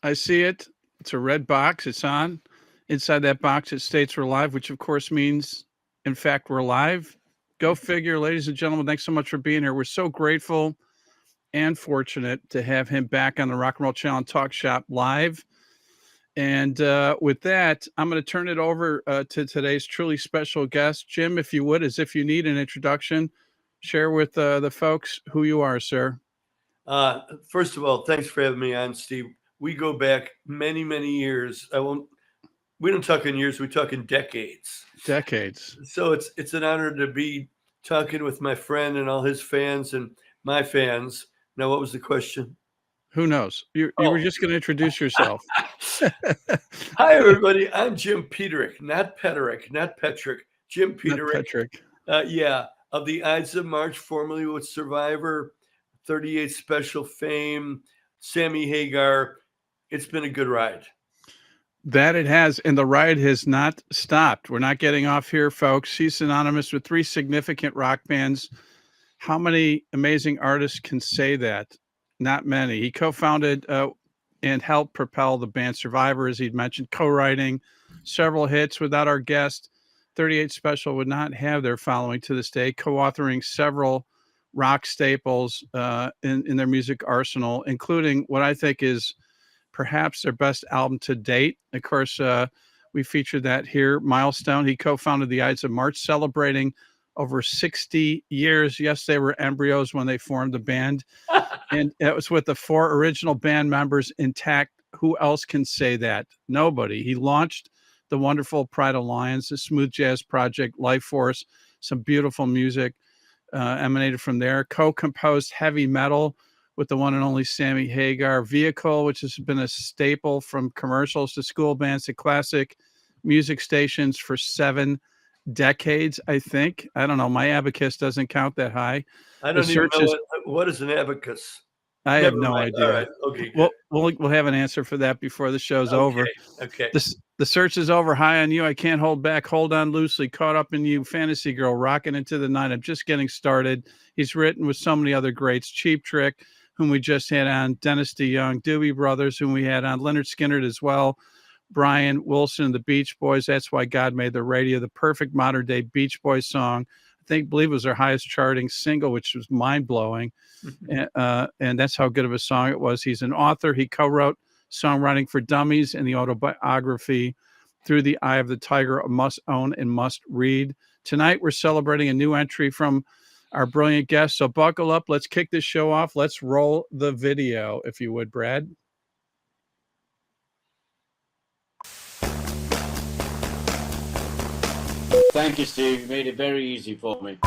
I see it. It's a red box. It's on. Inside that box, it states we're live, which of course means, in fact, we're live. Go figure, ladies and gentlemen. Thanks so much for being here. We're so grateful and fortunate to have him back on the Rock and Roll Challenge Talk Shop live. And with that, I'm going to turn it over to today's truly special guest, Jim. If you would, as if you need an introduction, share with the folks who you are, sir. First of all, thanks for having me on, Steve. We go back many, many years. We don't talk in years, we talk in decades. Decades. So it's an honor to be talking with my friend and all his fans and my fans. Now, what was the question? Who knows? You were just going to introduce yourself. Hi, everybody. I'm Jim Peterik, not Peterik, not Petrick. Jim Peterik. Of the Ides of March, formerly with Survivor, 38 Special Fame, Sammy Hagar. It's been a good ride. That it has, and the ride has not stopped. We're not getting off here, folks. He's synonymous with 3 significant rock bands. How many amazing artists can say that? Not many. He co-founded and helped propel the band Survivor, as he'd mentioned, co-writing several hits. Without our guest, 38 Special would not have their following to this day, co-authoring several rock staples in their music arsenal, including what I think is perhaps their best album to date. Of course, we featured that here, Milestone. He co-founded the Ides of March, celebrating over 60 years. Yes, they were embryos when they formed the band. And it was with the 4 original band members intact. Who else can say that? Nobody. He launched the wonderful Pride Alliance, the smooth jazz project, Life Force, some beautiful music emanated from there. Co-composed heavy metal with the one and only Sammy Hagar. Vehicle, which has been a staple from commercials to school bands to classic music stations for 7 decades, I think. I don't know. My abacus doesn't count that high. I don't even know what is an abacus. I have no idea. All right. Okay. Good. We'll have an answer for that before the show's over. Okay. The search is over. High on You. I Can't Hold Back. Hold On Loosely. Caught Up in You. Fantasy Girl. Rocking Into the Night. I'm Just Getting Started. He's written with so many other greats. Cheap Trick, whom we just had on. Dennis DeYoung. Doobie Brothers, whom we had on. Leonard Skinner as well. Brian Wilson and the Beach Boys. That's Why God Made the Radio. The perfect modern day Beach Boys song. Believe it was their highest charting single, which was mind blowing. And that's how good of a song it was. He's an author. He co-wrote Songwriting for Dummies and the autobiography Through the Eye of the Tiger, a must own and must read. Tonight, we're celebrating a new entry from our brilliant guest. So buckle up. Let's kick this show off. Let's roll the video, if you would, Brad. Thank you, Steve. You made it very easy for me.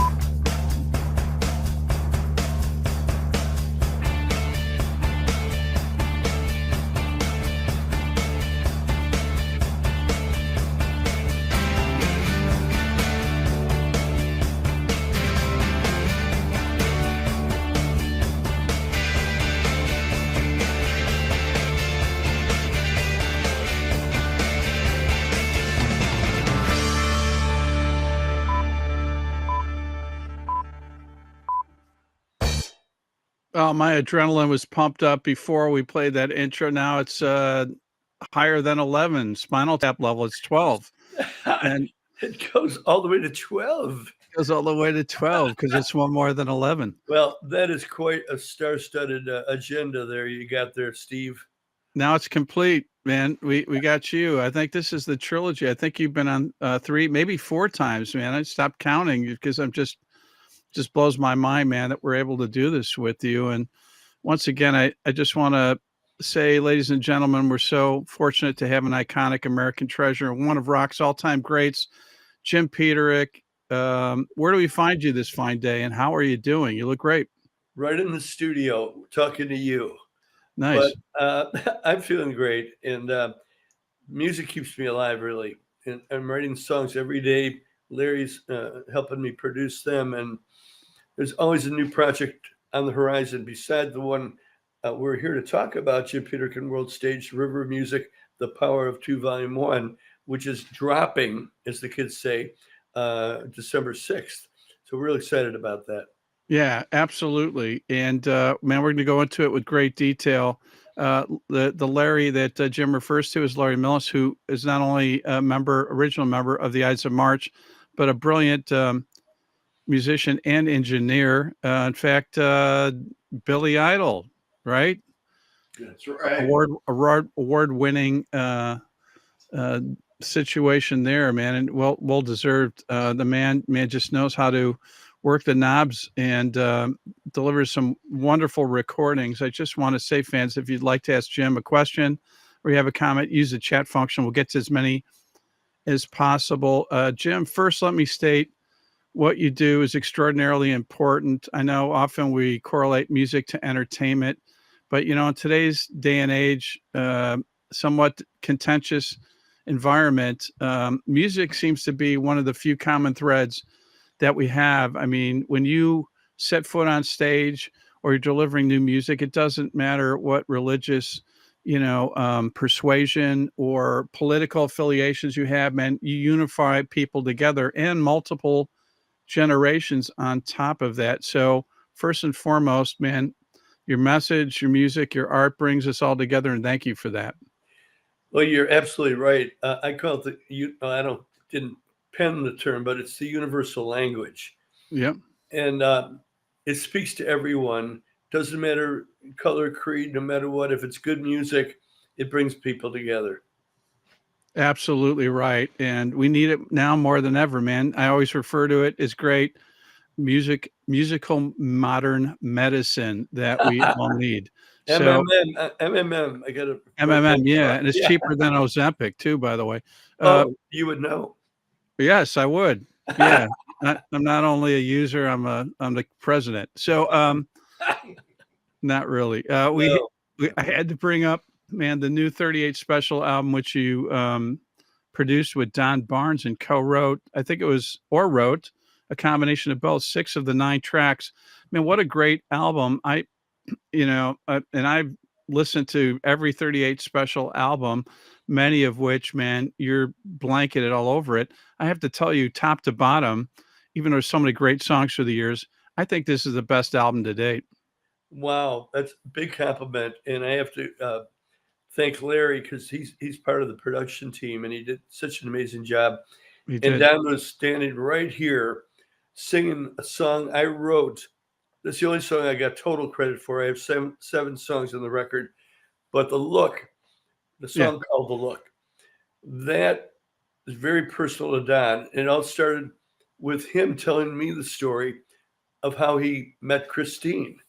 Oh, my adrenaline was pumped up before we played that intro. Now it's higher than 11. Spinal Tap level, it's 12. And it goes all the way to 12. It goes all the way to 12 because it's one more than 11. Well, that is quite a star-studded agenda there you got there, Steve. Now it's complete, man. We got you. I think this is the trilogy. I think you've been on 3, maybe 4 times, man. I stopped counting because I'm just blows my mind, man, that we're able to do this with you. And once again, I just want to say, ladies and gentlemen, we're so fortunate to have an iconic American treasure, one of rock's all-time greats, Jim Peterik. Where do we find you this fine day, and how are you doing? You look great. Right in the studio, talking to you. Nice. But I'm feeling great, and music keeps me alive, really. And I'm writing songs every day. Larry's helping me produce them, and there's always a new project on the horizon beside the one we're here to talk about, Jim Peterik and World Stage, River of Music, The Power of Two, Volume 1, which is dropping, as the kids say, December 6th. So we're really excited about that. Yeah, absolutely. And man, we're going to go into it with great detail. The Larry that Jim refers to is Larry Millis, who is not only a original member of the Ides of March, but a brilliant musician and engineer. In fact, Billy Idol, right? That's right. Award-winning uh, situation there, man, and well deserved. The man just knows how to work the knobs and delivers some wonderful recordings. I just want to say, fans, if you'd like to ask Jim a question or you have a comment, use the chat function. We'll get to as many as possible. Jim, first, let me state what you do is extraordinarily important. I know often we correlate music to entertainment, but in today's day and age, somewhat contentious environment, music seems to be one of the few common threads that we have. I mean, when you set foot on stage or you're delivering new music, it doesn't matter what religious, persuasion or political affiliations you have, man, you unify people together and multiple generations on top of that. So first and foremost, man, your message, your music, your art brings us all together, and thank you for that. Well, you're absolutely right. I call it didn't pen the term, but it's the universal language. Yep. And it speaks to everyone. Doesn't matter color, creed, no matter what. If it's good music, it brings people together. Absolutely right. And we need it now more than ever, man. I always refer to it as great musical modern medicine that we all need. So MMM. I got a MMM, yeah, and it's cheaper than Ozempic too, by the way. You would know. Yes, I would. Yeah, I'm not only a user, I'm the president. So, not really. No. I had to bring up, man, the new 38 Special album, which you produced with Don Barnes and co-wrote. I think it was wrote a combination of both, 6 of the 9 tracks. Man, what a great album! And I've listened to every 38 Special album, many of which, man, you're blanketed all over it. I have to tell you, top to bottom, even though there's so many great songs through the years, I think this is the best album to date. Wow, that's a big compliment, and I have to thank Larry because he's part of the production team, and he did such an amazing job. He And did. Don was standing right here singing a song I wrote. That's the only song I got total credit for. I have seven songs on the record, but the song called "The Look," that is very personal to Don, and it all started with him telling me the story of how he met Christine.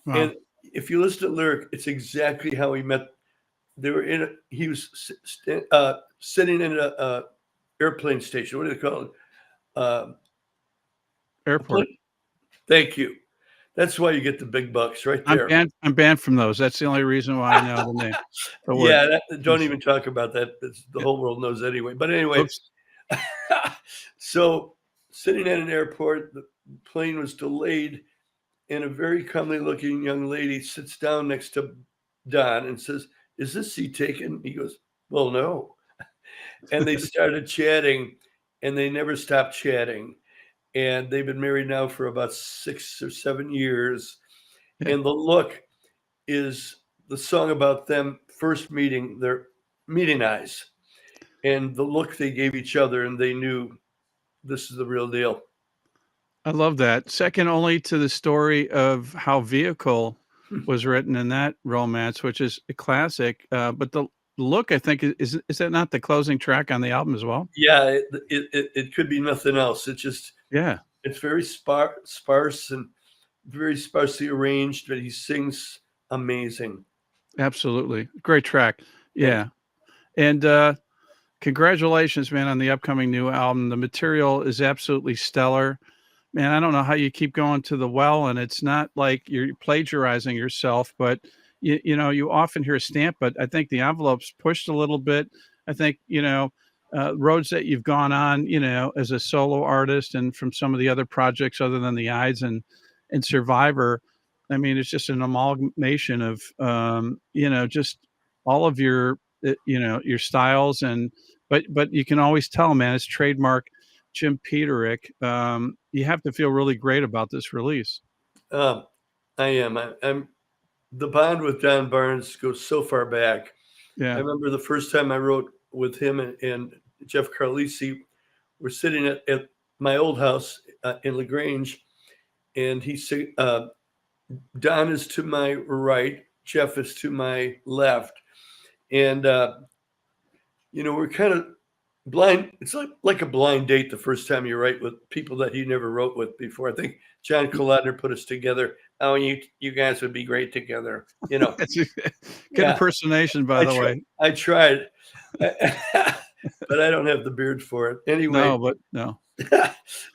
Wow. And if you listen to the lyric, it's exactly how he met. He was sitting in a airplane station. What do they call it? Airport. Thank you. That's why you get the big bucks right there. I'm banned from those. That's the only reason why I know the name. Yeah, don't even talk about that. The whole world knows anyway. But anyway, so sitting at an airport, the plane was delayed, and a very comely looking young lady sits down next to Don and says, "Is this seat taken?" He goes, "Well, no." And they started chatting, and they never stopped chatting. And they've been married now for about 6 or 7 years. Yeah. And "The Look" is the song about them first meeting, their meeting eyes, and the look they gave each other, and they knew this is the real deal. I love that. Second only to the story of how Vehicle was written in that romance, which is a classic. But the Look, I think, is that not the closing track on the album as well? Yeah, it could be nothing else. It's just, it's very sparse and very sparsely arranged, but he sings amazing. Absolutely. Great track. Yeah. And congratulations, man, on the upcoming new album. The material is absolutely stellar. Man, I don't know how you keep going to the well, and it's not like you're plagiarizing yourself, but you often hear a stamp, but I think the envelope's pushed a little bit. I think, roads that you've gone on, as a solo artist and from some of the other projects other than the Ides and Survivor. I mean, it's just an amalgamation of, just all of your, your styles but you can always tell, man, it's trademark Jim Peterik. You have to feel really great about this release. I am. I'm the bond with Don Barnes goes so far back. I Yeah. remember the first time I wrote with him and Jeff Carlisi. We're sitting at my old house in LaGrange, and he said, Don is to my right, Jeff is to my left. And, we're kind of blind. It's like a blind date the first time you write with people that you never wrote with before. I think John Kolodner put us together. Oh, you guys would be great together. That's a good Yeah, impersonation, by the way. I tried, but I don't have the beard for it. Anyway, No, but no,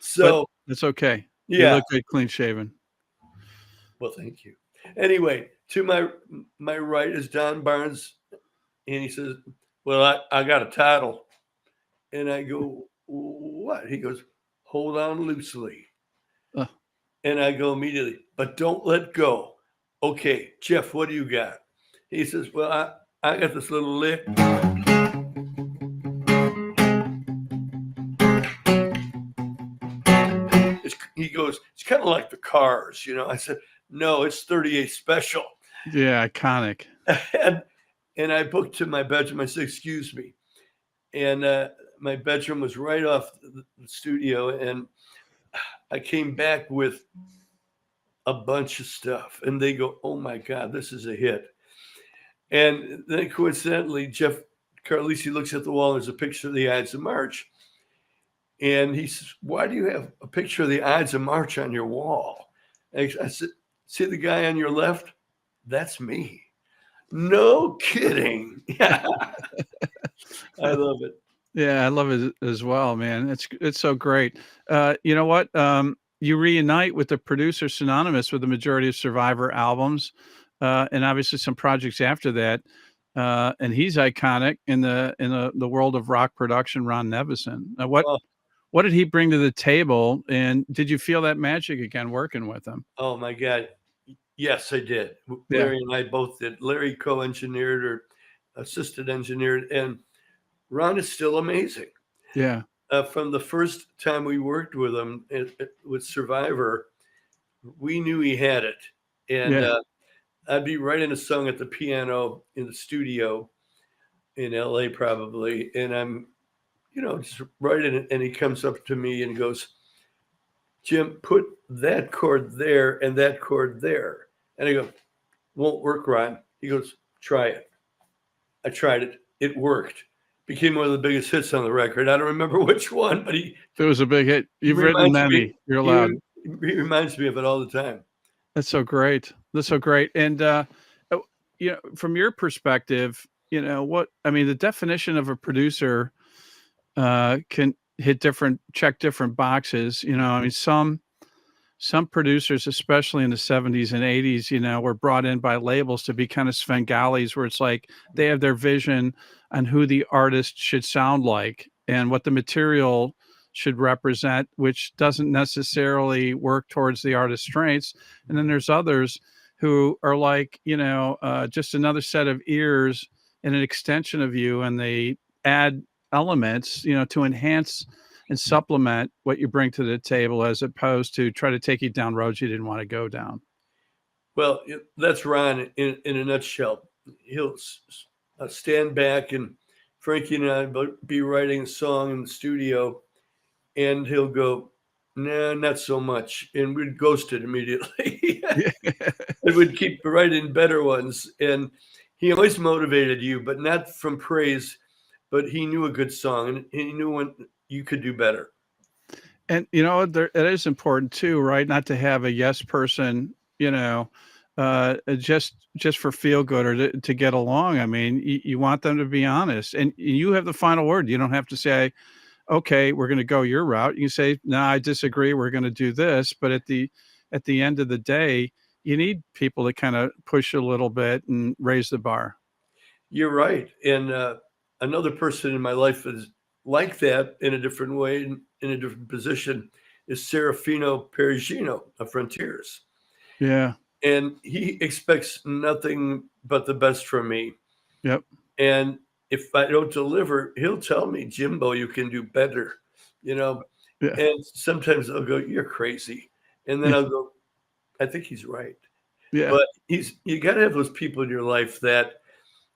so it's okay. You yeah. look good, clean shaven. Well, thank you. Anyway, to my right is Don Barnes, and he says, "Well, I got a title," and I go, "What?" He goes, "Hold on loosely," Uh, and I go immediately, "But don't let go." Okay, Jeff, what do you got? He says, "Well, I got this little lick." He goes, "It's kind of like the Cars," I said, "No, it's 38 Special." yeah, iconic. And I booked to my bedroom. I said, "Excuse me." And my bedroom was right off the studio. And I came back with a bunch of stuff. And they go, "Oh, my God, this is a hit." And then coincidentally, Jeff Carlisi looks at the wall. And there's a picture of the Ides of March. And he says, "Why do you have a picture of the Ides of March on your wall?" And I said, "See the guy on your left? That's me." No kidding. Yeah. I love it. Yeah, I love it as well, man. It's so great. You know what? You reunite with the producer synonymous with the majority of Survivor albums, and obviously some projects after that. And he's iconic in the world of rock production. Ron Nevison. Oh, What did he bring to the table? And did you feel that magic again working with him? oh my God. Yes, I did. Yeah, Larry and I both did. Larry co-engineered or assisted engineered, and Ron is still amazing. yeah, From the first time we worked with him with Survivor, we knew he had it. And yeah. I'd be writing a song at the piano in the studio in LA probably, and I'm, just writing it, and he comes up to me and goes, "Jim, put that chord there and that chord there." And I go, "Won't work, Ron." He goes, "Try it." I tried it. It worked. Became one of the biggest hits on the record. I don't remember which one, but It was a big hit. he You've written reminds me many. You're he, allowed. he reminds me of it all the time. That's so great. That's so great. And from your perspective, what I mean, the definition of a producer can check different boxes. I mean, some producers, especially in the 70s and 80s, were brought in by labels to be kind of Svengalis, where it's like they have their vision on who the artist should sound like and what the material should represent, which doesn't necessarily work towards the artist's strengths. And then there's others who are like, just another set of ears and an extension of you, and they add elements, to enhance and supplement what you bring to the table as opposed to try to take you down roads you didn't want to go down. Well, that's Ron in a nutshell. He'll stand back, and Frankie and I will be writing a song in the studio, and he'll go, "Nah, not so much," and we'd ghost it immediately. And we'd keep writing better ones. And he always motivated you, but not from praise, but he knew a good song, and he knew when you could do better. And it is important too, right? Not to have a yes person, just for feel good or to get along. I mean, you want them to be honest, and you have the final word. You don't have to say, "Okay, we're going to go your route." You can say, "No, I disagree. We're going to do this." But at the end of the day, you need people to kind of push a little bit and raise the bar. You're right. And another person in my life is like that in a different way, in a different position, is Serafino Perugino of Frontiers. Yeah. And he expects nothing but the best from me. Yep. And if I don't deliver, he'll tell me, "Jimbo, you can do better." Yeah. And sometimes I'll go, "You're crazy." And then I'll go, "I think he's right." Yeah. But you got to have those people in your life that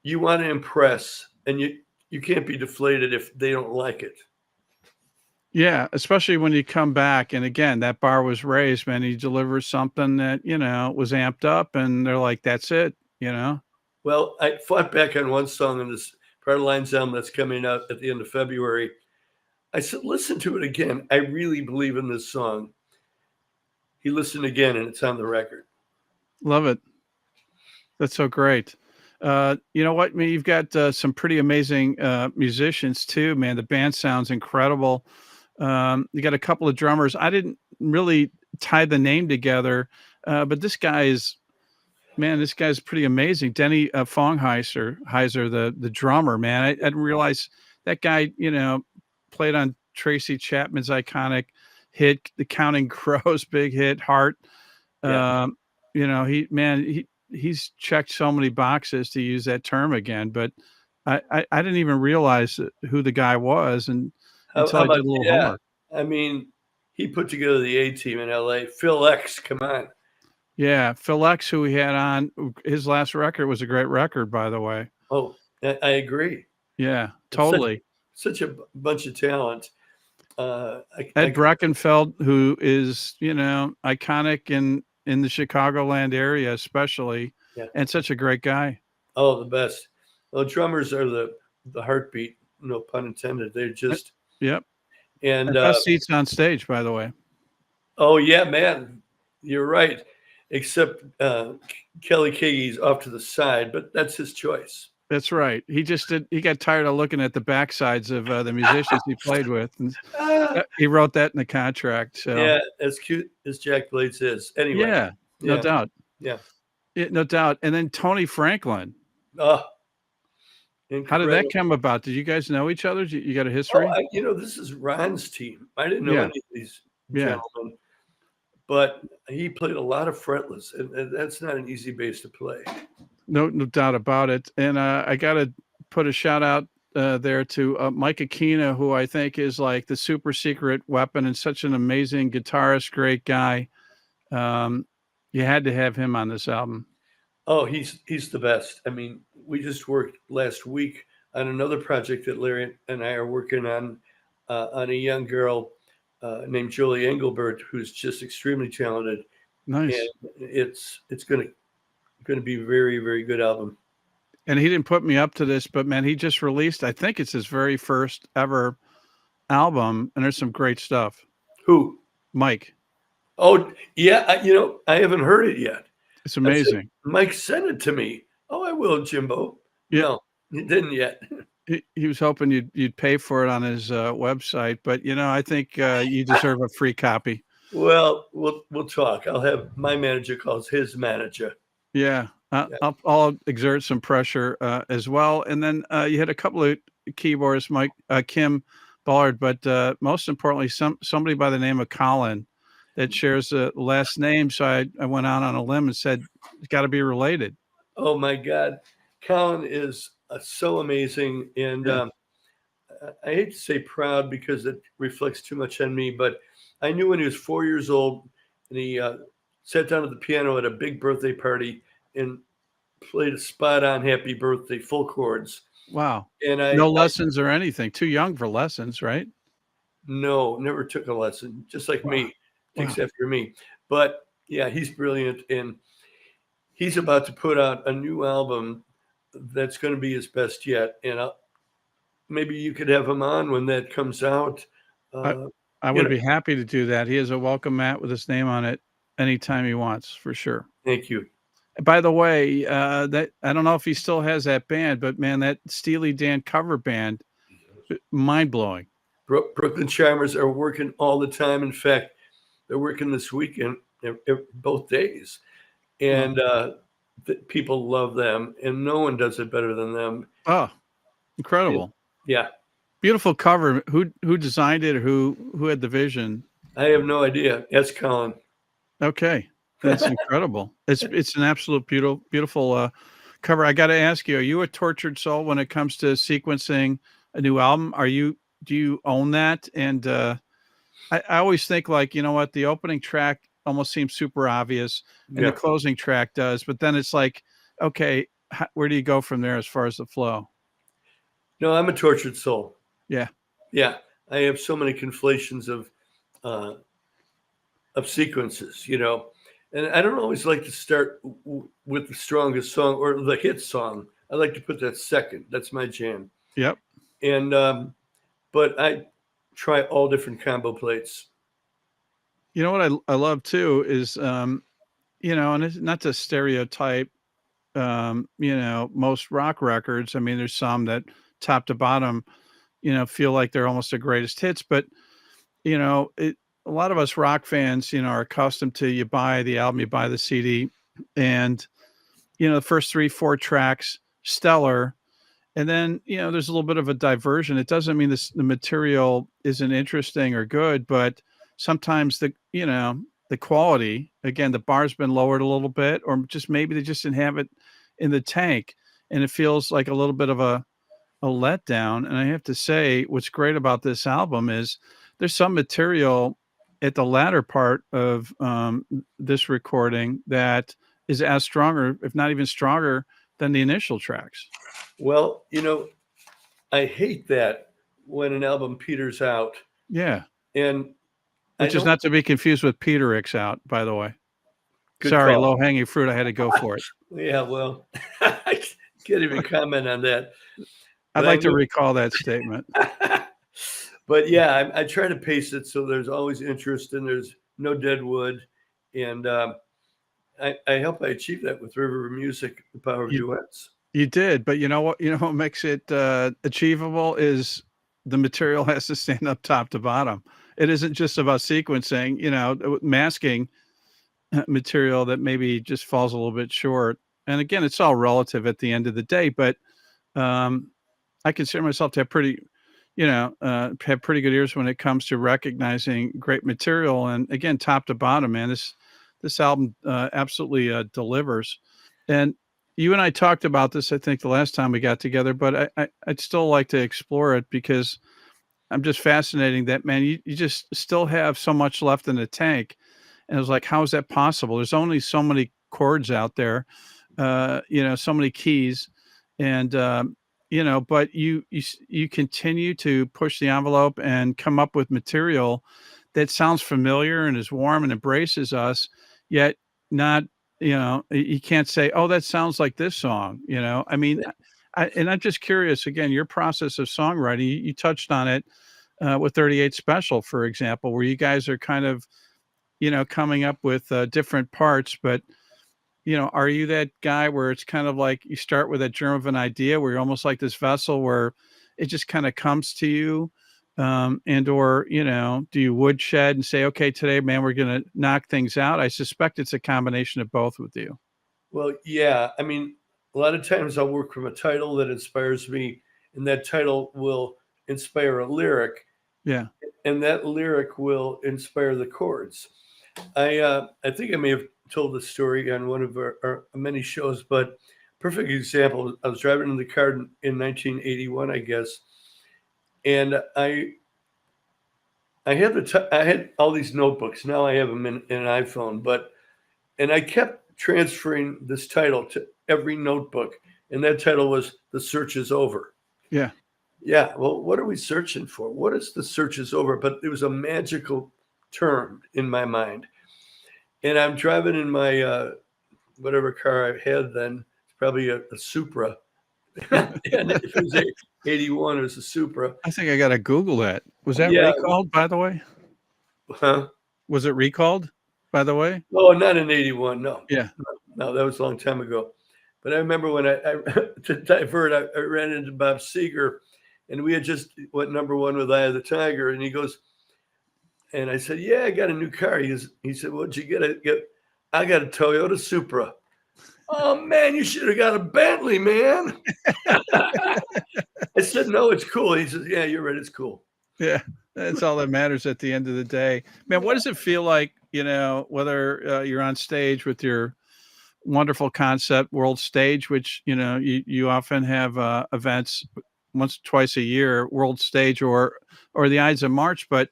you want to impress, and you can't be deflated if they don't like it. Yeah, especially when you come back and again, that bar was raised, man. He delivers something that, was amped up and they're like, "That's it," you know? Well, I fought back on one song in this Part of Lines album that's coming out at the end of February. I said, listen to it again. I really believe in this song. He listened again, and it's on the record. Love it. That's so great. You know what? I mean, you've got some pretty amazing musicians too, man. The band sounds incredible. You got a couple of drummers. I didn't really tie the name together, but this guy's pretty amazing. Denny Heiser, the drummer, man. I didn't realize that guy, played on Tracy Chapman's iconic hit, The Counting Crows, big hit, Heart. Yeah. He's checked so many boxes, to use that term again, but I didn't even realize who the guy was until How I did about, a little yeah. homework. I mean, he put together the A team in LA. Phil X, come on. Yeah, Phil X, who we had on, his last record was a great record, by the way. Oh, I agree. Yeah, It's totally. such a bunch of talent. Ed Breckenfeld, who is, iconic in the Chicagoland area, especially, Yeah. and such a great guy. Oh, the best. Well, drummers are the heartbeat, no pun intended. They're just Yep. and Best seats on stage, by the way. oh yeah, man, you're right. Except Kelly Kagey's off to the side, but that's his choice. That's right. He got tired of looking at the backsides of the musicians he played with, and Ah, he wrote that in the contract. So yeah, as cute as Jack Blades is. Anyway, yeah, no yeah, doubt. yeah. Yeah, no doubt. And then Tony Franklin. Oh, How did that incredible. come about? Did you guys know each other? You got a Oh, history? this is Ron's team. I didn't know Yeah, any of these yeah. gentlemen, but he played a lot of fretless, and that's not an easy bass to play. No doubt about it. And I got to put a shout out there to Mike Aquino, who I think is like the super secret weapon and such an amazing guitarist, great guy. You had to have him on this album. Oh, he's the best. I mean, we just worked last week on another project that Larry and I are working on a young girl named Julie Engelbert, who's just extremely talented, Nice. and it's gonna be very, very good album. And he didn't put me up to this, but man, he just released, I think it's his very first ever album, and there's some great stuff. Who? Mike. Oh, yeah. I haven't heard it yet. It's amazing. Mike sent it to me. Oh, I will, Jimbo. Yeah. No, he didn't yet. He was hoping you'd pay for it on his website, but I think you deserve a free copy. Well, we'll talk. I'll have my manager calls his manager. Yeah, I'll exert some pressure as well. And then you had a couple of keyboardists, Kim Ballard, but most importantly, somebody by the name of Colin that shares the last name. So I went out on a limb and said it's got to be related. Oh my God, Colin is so amazing, and Yeah. I hate to say proud because it reflects too much on me, but I knew when he was 4 years old, and he sat down at the piano at a big birthday party and played a spot-on "Happy Birthday" full chords. Wow. And No lessons or anything. Too young for lessons, right? no, never took a lesson, just like Wow. me, takes Wow. after me. But yeah, he's brilliant, and he's about to put out a new album that's going to be his best yet. And maybe you could have him on when that comes out. I would be happy to do that. He has a welcome mat with his name on it anytime he wants, for sure. Thank you. By the way, that I don't know if he still has that band, but man, that Steely Dan cover band, mind blowing. Brooklyn Charmers are working all the time. In fact, they're working this weekend, both days, and people love them, and no one does it better than them. Oh, incredible! Yeah, beautiful cover. Who designed it? Or who had the vision? I have no idea. Ask Colin. Okay, that's incredible. It's an absolute beautiful cover. I got to ask you: are you a tortured soul when it comes to sequencing a new album? Do you own that? And I always think, like, you know what, the opening track almost seem super obvious, and the Yeah. closing track does. But then it's like, okay, where do you go from there as far as the flow? No, I'm a tortured soul. Yeah. Yeah, I have so many conflations uh, of sequences, and I don't always like to start with the strongest song or the hit song. I like to put that second. That's my jam. Yep. And but I try all different combo plates. You know what I love too is, and it's not to stereotype, most rock records. I mean, there's some that top to bottom, feel like they're almost the greatest hits, but a lot of us rock fans, are accustomed to you buy the album, you buy the CD, and the first 3, 4 tracks, stellar. And then, there's a little bit of a diversion. It doesn't mean the material isn't interesting or good, but sometimes the quality, again, the bar's been lowered a little bit, or just maybe they just didn't have it in the tank. And it feels like a little bit of a letdown. And I have to say, what's great about this album is there's some material at the latter part of this recording that is as stronger, if not even stronger, than the initial tracks. Well, I hate that when an album peters out, Yeah. and Which is not to be confused with Peterik's out, by the way. Good Sorry, call. low hanging fruit. I had to go for it. Yeah, well, I can't even comment on that. I'd But like to recall that statement. But yeah, I try to pace it so there's always interest and there's no dead wood, and I hope I achieve that with River Music, the power of duets. You did, but you know what? You know what makes it achievable is the material has to stand up top to bottom. It isn't just about sequencing, masking material that maybe just falls a little bit short. And again, it's all relative at the end of the day, but I consider myself to have have pretty good ears when it comes to recognizing great material. And again, top to bottom, man, this album absolutely delivers. And you and I talked about this, I think, the last time we got together, but I'd still like to explore it because I'm just fascinating that, man, you just still have so much left in the tank. And I was like, how is that possible? There's only so many chords out there, so many keys. And, but you continue to push the envelope and come up with material that sounds familiar and is warm and embraces us, yet not, you can't say, oh, that sounds like this song. I mean, I'm just curious, again, your process of songwriting, you touched on it with 38 Special, for example, where you guys are kind of, coming up with different parts, but are you that guy where it's kind of like you start with a germ of an idea where you're almost like this vessel where it just kind of comes to you? Or, do you woodshed and say, okay, today, man, we're going to knock things out? I suspect it's a combination of both with you. Well, yeah. I mean, a lot of times I'll work from a title that inspires me, and that title will inspire a lyric. Yeah. And that lyric will inspire the chords. I think I may have told the story on one of our many shows, but perfect example. I was driving in the car in 1981, I guess, and I had all these notebooks. Now I have them in an iPhone, and I kept transferring this title to every notebook, and that title was "The Search Is Over." Yeah. Yeah. Well, what are we searching for? What is the search is over? But it was a magical term in my mind. And I'm driving in my whatever car I had then. It's probably a Supra. And if it was 81, it was a Supra. I think I got to Google that. Was that Yeah. recalled, by the way? Huh? Was it recalled, by the way? Oh, not in 81. No. Yeah. No, that was a long time ago. But I remember when I to divert, I ran into Bob Seger, and we had just went #1 with Eye of the Tiger. And he goes, and I said, yeah, I got a new car. He said, what'd you get? I got a Toyota Supra. Oh, man, you should have got a Bentley, man. I said, no, it's cool. He says, yeah, you're right. It's cool. Yeah. That's all that matters at the end of the day. Man, what does it feel like, whether you're on stage with your wonderful concept world stage, which, you often have events once, twice a year, world stage or the Ides of March, but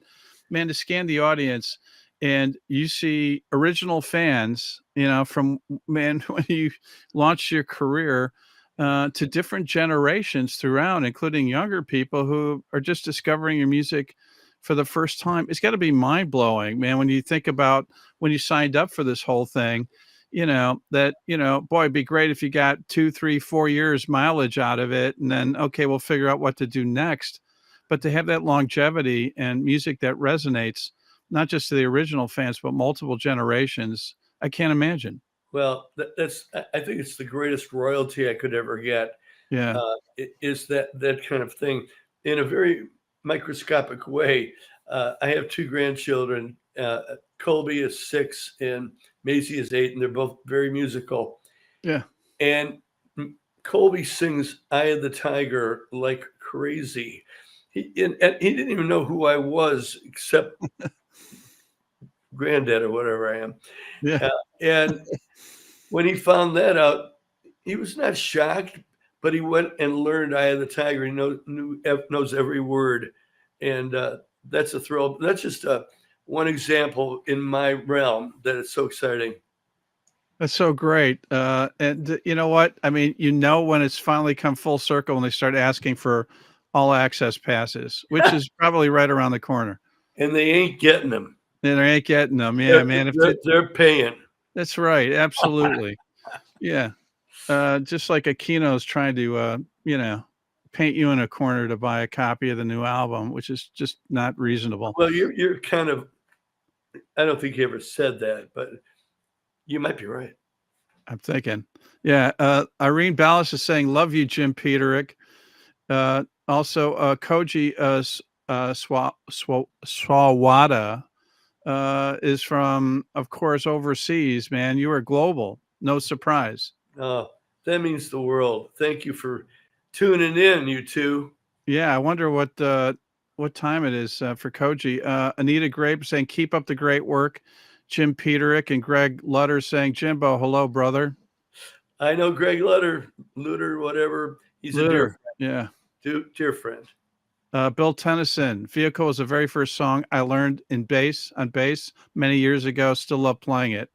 man, to scan the audience and you see original fans, from man when you launched your career to different generations throughout, including younger people who are just discovering your music for the first time. It's got to be mind blowing, man, when you think about when you signed up for this whole thing. That, boy, it'd be great if you got 2, 3, 4 years mileage out of it. And then, okay, we'll figure out what to do next. But to have that longevity and music that resonates, not just to the original fans, but multiple generations, I can't imagine. Well, I think it's the greatest royalty I could ever get. Yeah. Is that kind of thing in a very microscopic way. I have two grandchildren. Colby is 6 and Maisie is 8, and they're both very musical. Yeah. And Colby sings "Eye of the Tiger" like crazy. And he didn't even know who I was except granddad or whatever I am. Yeah. And when he found that out, he was not shocked, but he went and learned "Eye of the Tiger." He knows every word, and that's a thrill. That's just one example in my realm that it's so exciting. That's so great. And you know what? I mean, when it's finally come full circle and they start asking for all access passes, which is probably right around the corner. And they ain't getting them. And they ain't getting them. Yeah, man. They're paying. That's right. Absolutely. Yeah. Just like Aquino's trying to, paint you in a corner to buy a copy of the new album, which is just not reasonable. Well, you're kind of, I don't think he ever said that, but you might be right. I'm thinking. Yeah. Irene Ballas is saying, love you, Jim Peterik. Also, Koji Swawada is from, of course, overseas, man. You are global. No surprise. Oh, that means the world. Thank you for tuning in, you two. Yeah, I wonder what time it is for Koji. Anita Grape saying, keep up the great work. Jim Peterik and Greg Lutter saying, Jimbo, hello, brother. I know Greg Lutter, whatever. He's a dear friend. Yeah. Dear friend. Bill Tennyson, Vehicle was the very first song I learned on bass many years ago. Still love playing it.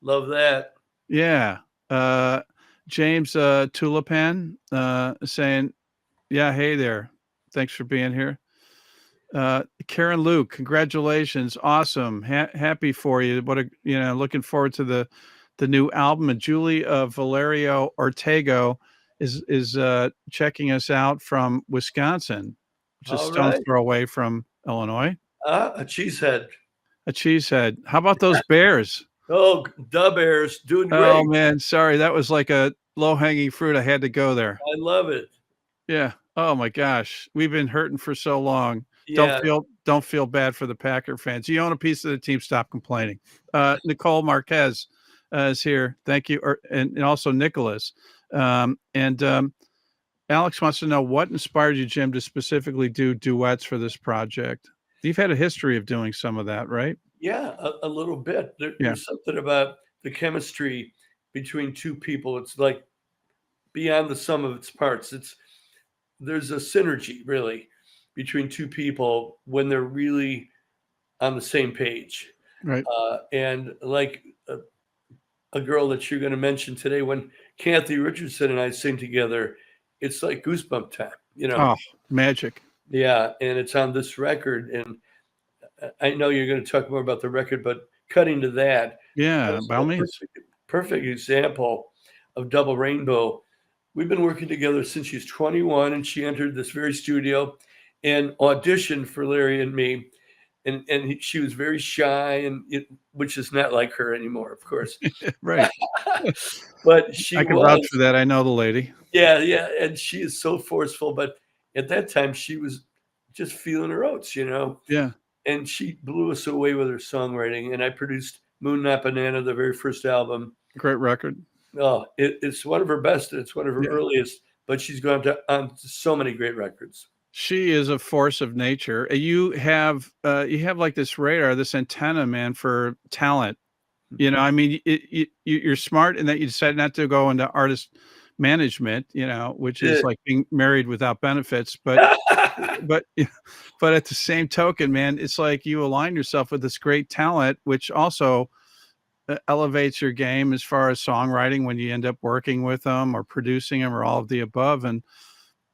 Love that. Yeah. James Tulipan saying, yeah, hey there. Thanks for being here. Karen Luke, congratulations. Awesome. Happy for you. Looking forward to the new album. And Julie Valerio Ortego is checking us out from Wisconsin, which is stone's throw away from Illinois. A cheesehead. A cheesehead. How about those Bears? Oh, the Bears doing great. Oh man, sorry, that was like a low-hanging fruit. I had to go there. I love it. Yeah. Oh my gosh, we've been hurting for so long. Yeah. Don't feel bad for the Packer fans. You own a piece of the team. Stop complaining. Nicole Marquez is here. Thank you, and also Nicholas. Alex wants to know what inspired you, Jim, to specifically do duets for this project. You've had a history of doing some of that, right? Yeah, a little bit. There's something about the chemistry between two people. It's like beyond the sum of its parts. There's a synergy really between two people when they're really on the same page. Right. And like a girl that you're going to mention today, when Kathy Richardson and I sing together, it's like goosebump time, Oh, magic. Yeah, and it's on this record, and I know you're going to talk more about the record, but cutting to that, yeah, by all means. Perfect example of Double Rainbow. We've been working together since she's 21, and she entered this very studio and auditioned for Larry and me, and she was very shy, which is not like her anymore, of course. Right. But I can vouch for that. I know the lady. Yeah, and she is so forceful, but at that time she was just feeling her oats, Yeah. And she blew us away with her songwriting. And I produced Moon Not Banana, the very first album. Great record. Oh, it's one of her best. It's one of her earliest, but she's gone on to so many great records. She is a force of nature. You have like this radar, this antenna, man, for talent. I mean, you're smart in that you decided not to go into artist management, which is like being married without benefits. But but but at the same token, man, it's like you align yourself with this great talent, which also elevates your game as far as songwriting when you end up working with them or producing them or all of the above. And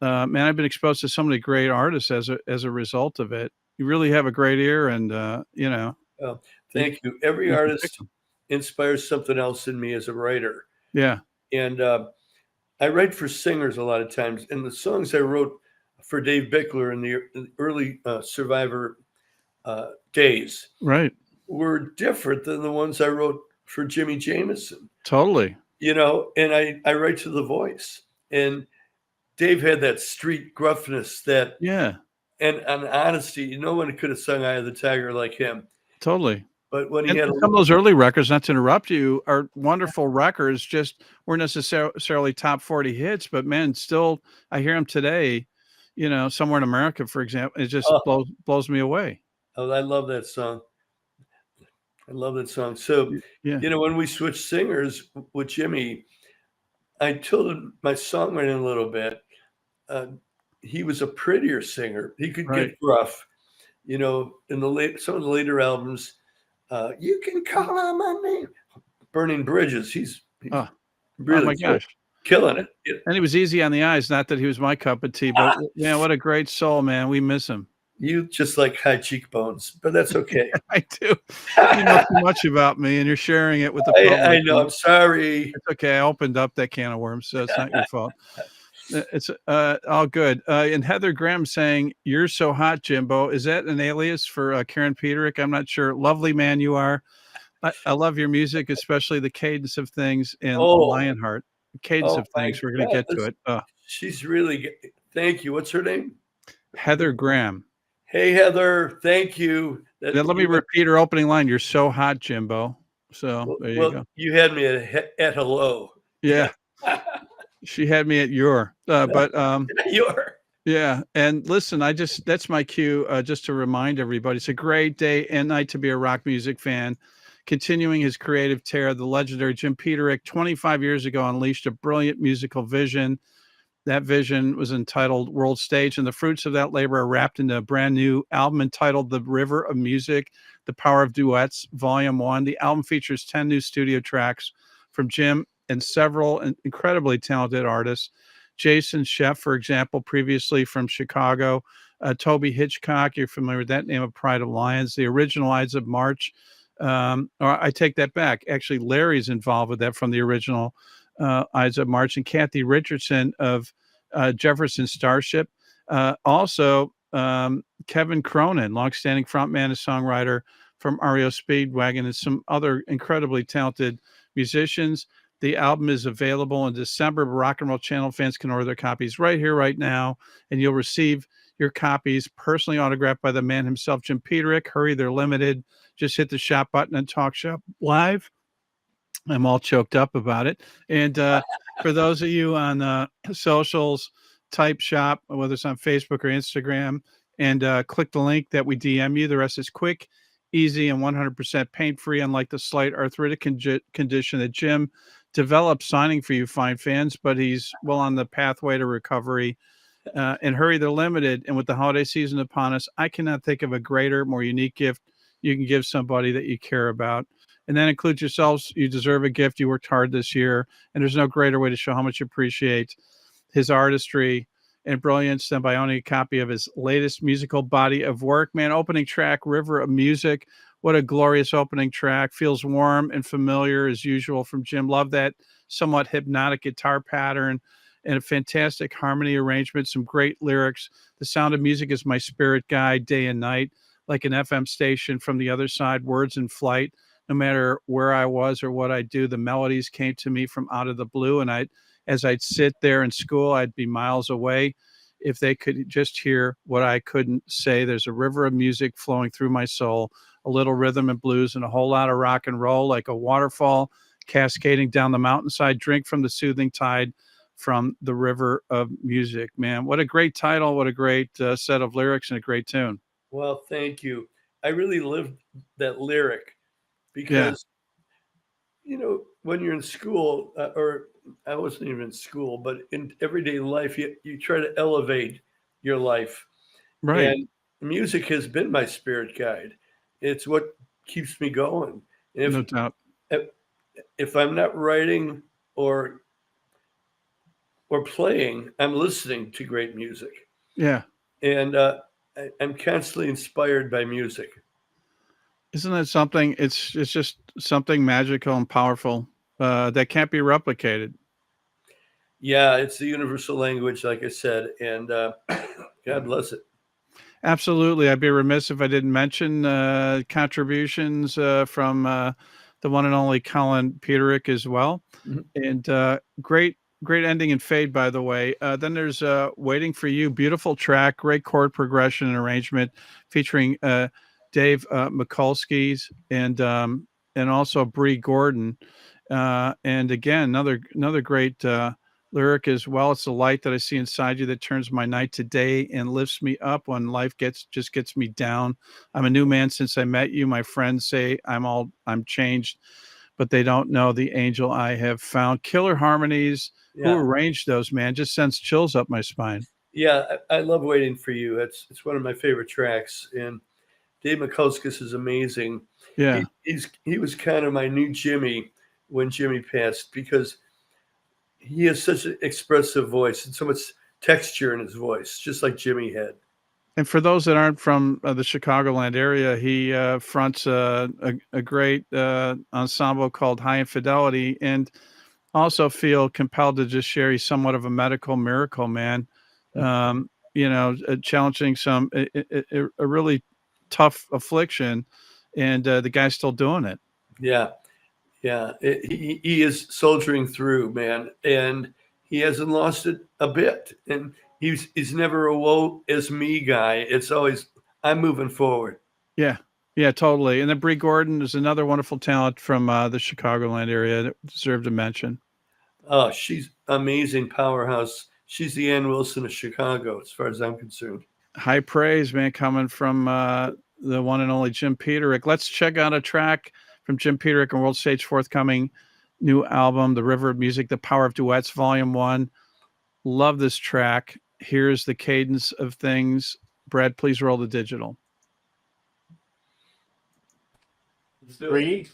man, I've been exposed to so many great artists as a result of it. You really have a great ear, and Well, you, thank you. Every you can pick artist 'em. inspires something else in me as a writer. Yeah, And I write for singers a lot of times. And the songs I wrote for Dave Bickler in the early Survivor days right, were different than the ones I wrote for Jimmy Jameson, totally. and I write to the voice. And Dave had that street gruffness Yeah, and honesty. No one could have sung Eye of the Tiger like him. totally. But when he And had a some of those early records, not to interrupt you, are wonderful records, just weren't necessarily top 40 hits, but man, still, I hear them today, somewhere in America, for example, it just oh, blows me away. oh, I love that song. I love that song. So, Yeah, when we switched singers with Jimmy, I tilted my songwriting a little bit. Uh, he was a prettier singer. He could right. get gruff. In some of the later albums, you can call out my name. Burning Bridges. He's Oh, oh really my gosh. killing it. And he was easy on the eyes, not that he was my cup of tea, but man, what a great soul, man. We miss him. You just like high cheekbones, but that's okay. I do. You know too much about me, and you're sharing it with the I public. know. I'm sorry. It's okay. I opened up that can of worms, so it's not your fault. It's all good. And Heather Graham saying, "You're so hot, Jimbo." Is that an alias for Karen Peterik? I'm not sure. Lovely man you are. I love your music, especially the cadence of things in Oh, Lionheart. Cadence oh of my things. We're going to God. get to it. She's really good. Thank you. What's her name? Heather Graham. Hey, Heather. Thank you. Then let me repeat her opening line. You're so hot, Jimbo. So there you go. You had me at hello. Yeah, she had me at but You're. yeah. And listen, that's my cue. Just to remind everybody, it's a great day and night to be a rock music fan. Continuing his creative tear, the legendary Jim Peterik, 25 years ago, unleashed a brilliant musical vision. That vision was entitled World Stage, and the fruits of that labor are wrapped into a brand new album entitled The River of Music, The Power of Duets, Volume 1. The album features 10 new studio tracks from Jim and several incredibly talented artists. Jason Sheff, for example, previously from Chicago. Toby Hitchcock, you're familiar with that name, of Pride of Lions. The original Ides of March. Or I take that back. Actually, Larry's involved with that from the original Ides of March, and Kathy Richardson of Jefferson Starship. Also, Kevin Cronin, longstanding frontman and songwriter from REO Speedwagon, and some other incredibly talented musicians. The album is available in December. Rock and Roll Channel fans can order their copies right here, right now, and you'll receive your copies personally autographed by the man himself, Jim Peterik. Hurry, they're limited. Just hit the shop button and Talk Shop Live. I'm all choked up about it. And for those of you on socials, type shop, whether it's on Facebook or Instagram, and click the link that we DM you. The rest is quick, easy, and 100% pain free, unlike the slight arthritic condition that Jim developed signing for you fine fans, but he's well on the pathway to recovery. And hurry, they're limited. And with the holiday season upon us, I cannot think of a greater, more unique gift you can give somebody that you care about. And that includes yourselves. You deserve a gift. You worked hard this year, and there's no greater way to show how much you appreciate his artistry and brilliance than by owning a copy of his latest musical body of work. Man, opening track, River of Music. What a glorious opening track. Feels warm and familiar as usual from Jim. Love that somewhat hypnotic guitar pattern and a fantastic harmony arrangement, some great lyrics. The sound of music is my spirit guide day and night, like an FM station from the other side, words in flight. No matter where I was or what I do, the melodies came to me from out of the blue. And as I'd sit there in school, I'd be miles away. If they could just hear what I couldn't say, there's a river of music flowing through my soul, a little rhythm and blues, and a whole lot of rock and roll, like a waterfall cascading down the mountainside. Drink from the soothing tide from the river of music. Man, what a great title. What a great set of lyrics and a great tune. Well, thank you. I really lived that lyric Yeah, because, when you're in school, or I wasn't even in school, but in everyday life, you try to elevate your life. Right. And music has been my spirit guide. It's what keeps me going. And No doubt. if I'm not writing or playing, I'm listening to great music. Yeah. And I'm constantly inspired by music. Isn't that something? It's just something magical and powerful that can't be replicated. Yeah, it's the universal language, like I said, and God bless it. Absolutely. I'd be remiss if I didn't mention contributions from the one and only Colin Peterik as well. Mhm. And great ending and fade, by the way. Then there's Waiting for You, beautiful track, great chord progression and arrangement featuring Dave Mikulski's and also Bree Gordon. And again, another great lyric as well. It's the light that I see inside you that turns my night to day and lifts me up when life gets me down. I'm a new man since I met you. My friends say I'm changed, but they don't know the angel I have found. Killer harmonies. Who Yeah, arranged those, man? Just sends chills up my spine. yeah, I love Waiting for You. It's one of my favorite tracks, and Dave Mikulskis is amazing. Yeah. He was kind of my new Jimmy when Jimmy passed because he has such an expressive voice and so much texture in his voice, just like Jimmy had. And for those that aren't from the Chicagoland area, he fronts a great ensemble called High Infidelity, and also feel compelled to just share he's somewhat of a medical miracle, man. Challenging a really tough affliction, and the guy's still doing it. Yeah, yeah. He is soldiering through, man, and he hasn't lost it a bit. And he's never a woe is me guy. It's always I'm moving forward. Yeah. Yeah, totally. And then Bree Gordon is another wonderful talent from the Chicagoland area that deserved a mention. Oh, she's amazing powerhouse. She's the Ann Wilson of Chicago, as far as I'm concerned. High praise, man, coming from the one and only Jim Peterik. Let's check out a track from Jim Peterik and World Stage forthcoming new album, The River of Music, The Power of Duets, Volume 1. Love this track. Here's the cadence of things. Brad, please roll the digital. 3,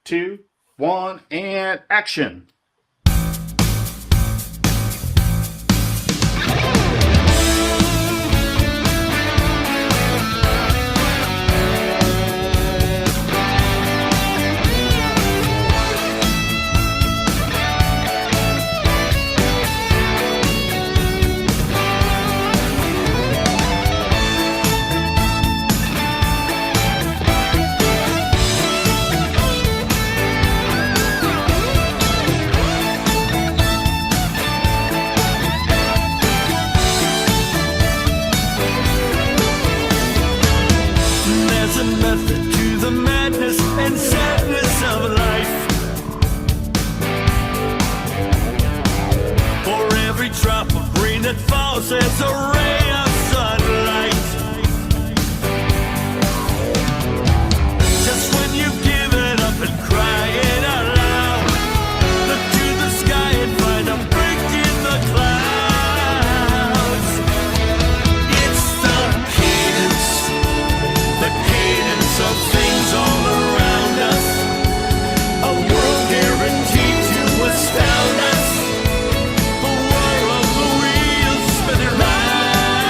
2, 1, and action. There's a ray of sunlight. Just when you've given up and crying out loud, look to the sky and find a break in the clouds. It's the cadence of things all around us, a world guaranteed to astound us. The whir of the wheels spinning round.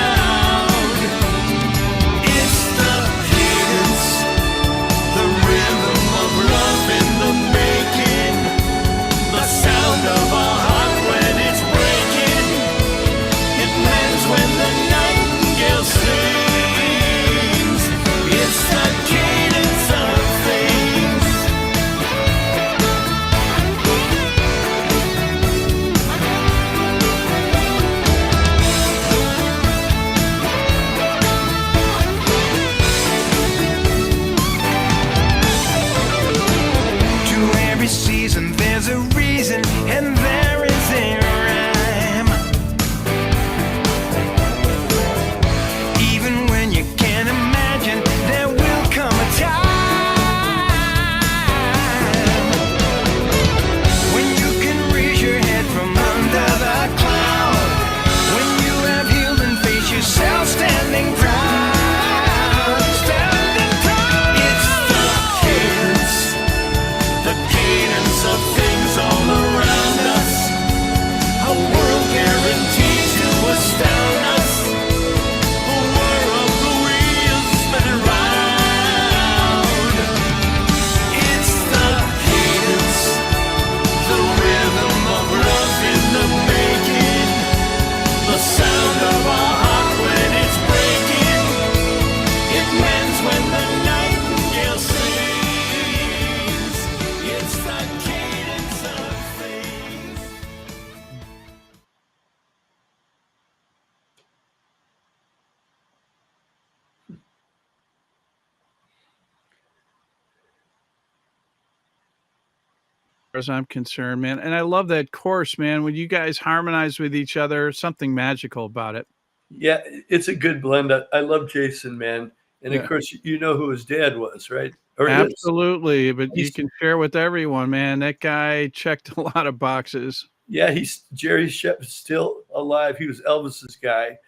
as I'm concerned, man. And I love that chorus, man. When you guys harmonize with each other, something magical about it. Yeah, it's a good blend. I love Jason, man. And of Yeah. course, you know who his dad was, right? Or is. Absolutely, but you He's- can share with everyone, man. That guy checked a lot of boxes. Yeah, Jerry Shep is still alive. He was Elvis's guy.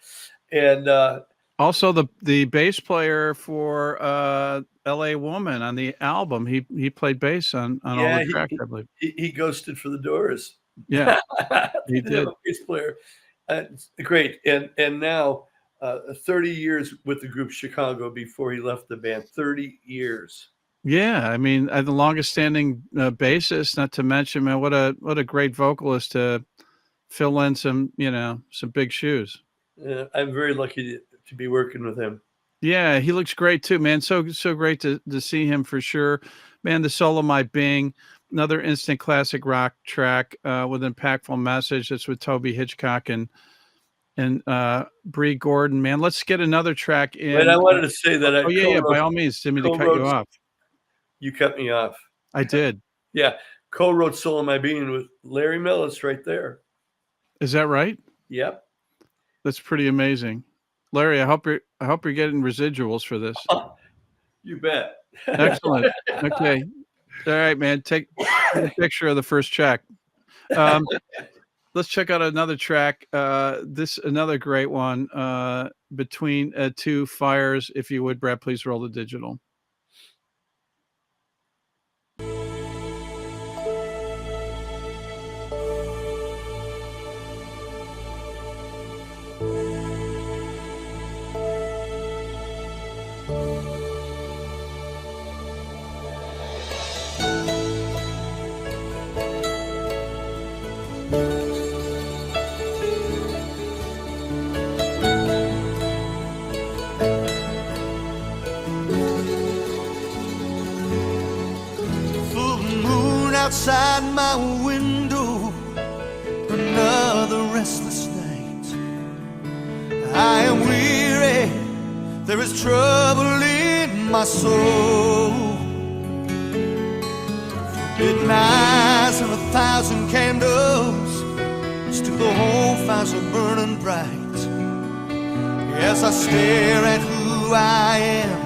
And Also, the bass player for L.A. Woman on the album, he played bass on all yeah, the tracks, I believe. he ghosted for the Doors. Yeah, He he did. a bass player. It's great. And now 30 years with the group Chicago before he left the band. 30 years. Yeah, I mean, the longest standing bassist, not to mention, man, what a great vocalist to fill in some big shoes. I'm very lucky to be working with him. Yeah, he looks great too, man. So great to see him for sure. Man, the Soul of My Being, another instant classic rock track with an impactful message. That's with Toby Hitchcock and Bree Gordon. Man, let's get another track in. But I wanted to say that oh yeah, by all means, didn't mean to cut you off. You cut me off. I did. Yeah, co-wrote "Soul of My Being" with Larry Millis right there. Is that right? Yep. That's pretty amazing. Larry, I hope you're getting residuals for this. You bet. Excellent. Okay. All right, man. Take a picture of the first track. Let's check out another track. This another great one. Between Two Fires. If you would, Brad, please roll the digital. Full moon outside my window, another restless night. I am weary, there is trouble in my soul. Forbidden eyes and 1,000 candles, still the whole fire's are burning bright. As I stare at who I am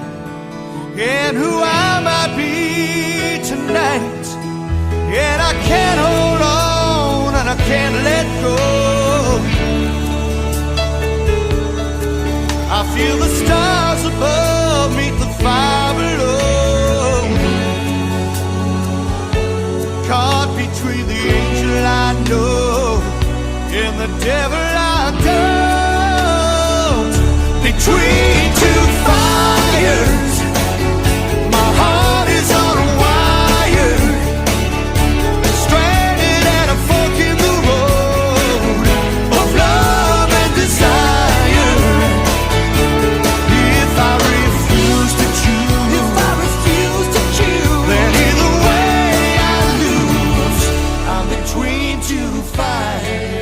and who I might be tonight, and I can't hold on and I can't let go. I feel the stars above meet the fire below, caught between the angel I know and the devil I don't. Between two fires, my heart is on wire, stranded at a fork in the road of love and desire. If I refuse to choose, then either way I lose. I'm between two fires.